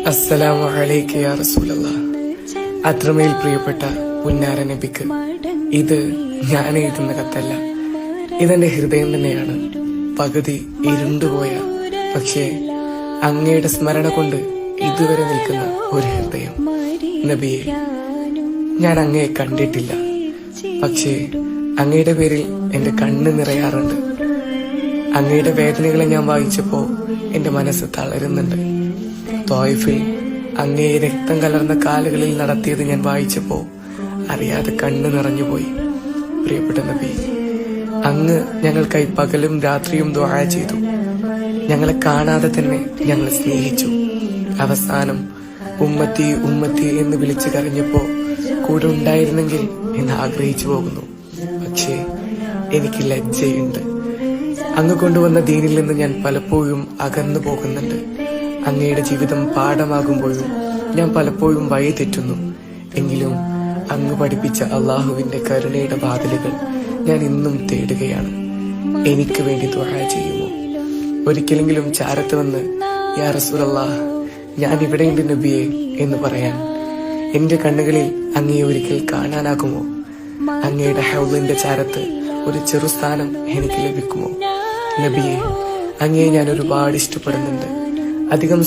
അസ്സലാമു അലൈക യാ റസൂലല്ലാഹ്. അത്രമേൽ പ്രിയപ്പെട്ട പുന്നാര നബിക്ക് ഇത് ഞാൻ എഴുതുന്ന കത്തല്ല, ഇതെന്റെ ഹൃദയം തന്നെയാണ്. പകുതി ഇരുണ്ടുപോയ പക്ഷേ അങ്ങയുടെ സ്മരണ കൊണ്ട് ഇതുവരെ നിൽക്കുന്ന ഒരു ഹൃദയം. നബിയെ, ഞാൻ അങ്ങയെ കണ്ടിട്ടില്ല, പക്ഷേ അങ്ങയുടെ പേരിൽ എന്റെ കണ്ണ് നിറയാറുണ്ട്. അങ്ങയുടെ വേദനകളെ ഞാൻ വായിച്ചപ്പോ എന്റെ മനസ്സ് തളരുന്നുണ്ട്. ത്വായിഫിൽ അങ്ങയെ രക്തം കലർന്ന കാലുകളിൽ നടത്തിയത് ഞാൻ വായിച്ചപ്പോ അറിയാതെ കണ്ണ് നിറഞ്ഞുപോയി. പ്രിയപ്പെട്ട നബി, അങ്ങ് ഞങ്ങൾക്കായി പകലും രാത്രിയും ദുആ ചെയ്തു. ഞങ്ങളെ കാണാതെ തന്നെ ഞങ്ങളെ സ്നേഹിച്ചു. അവസാനം ഉമ്മത്തി ഉമ്മത്തി എന്ന് വിളിച്ചു കരഞ്ഞപ്പോ കൂടെ ഉണ്ടായിരുന്നെങ്കിൽ എന്ന് ആഗ്രഹിച്ചു പോകുന്നു. പക്ഷേ എനിക്ക് ലജ്ജയുണ്ട്. അങ്ങ് കൊണ്ടുവന്ന ദീനിൽ നിന്ന് ഞാൻ പലപ്പോഴും അകന്നു പോകുന്നുണ്ട്. അങ്ങയുടെ ജീവിതം പാഠമാകുമ്പോഴും ഞാൻ പലപ്പോഴും വഴി തെറ്റുന്നു. എങ്കിലും അങ്ങ് പഠിപ്പിച്ച അള്ളാഹുവിന്റെ കരുണയുടെ വാതിലുകൾ ഞാൻ ഇന്നും തേടുകയാണ്. എനിക്ക് വേണ്ടി ദുആ ചെയ്യുമോ? ഒരിക്കലെങ്കിലും ചാരത്ത് വന്ന് യാ റസൂലല്ലാഹ്, ഞാൻ ഇവിടെയുണ്ട് നബിയെ എന്ന് പറയാൻ എന്റെ കണ്ണുകളിൽ അങ്ങയെ ഒരിക്കൽ കാണാനാകുമോ? അങ്ങയുടെ ഹൗലിന്റെ ചാരത്ത് ഒരു ചെറു സ്ഥാനം എനിക്ക് ലഭിക്കുമോ? നബിയെ, അങ്ങയെ ഞാൻ ഒരുപാട് ഇഷ്ടപ്പെടുന്നുണ്ട്. അധികം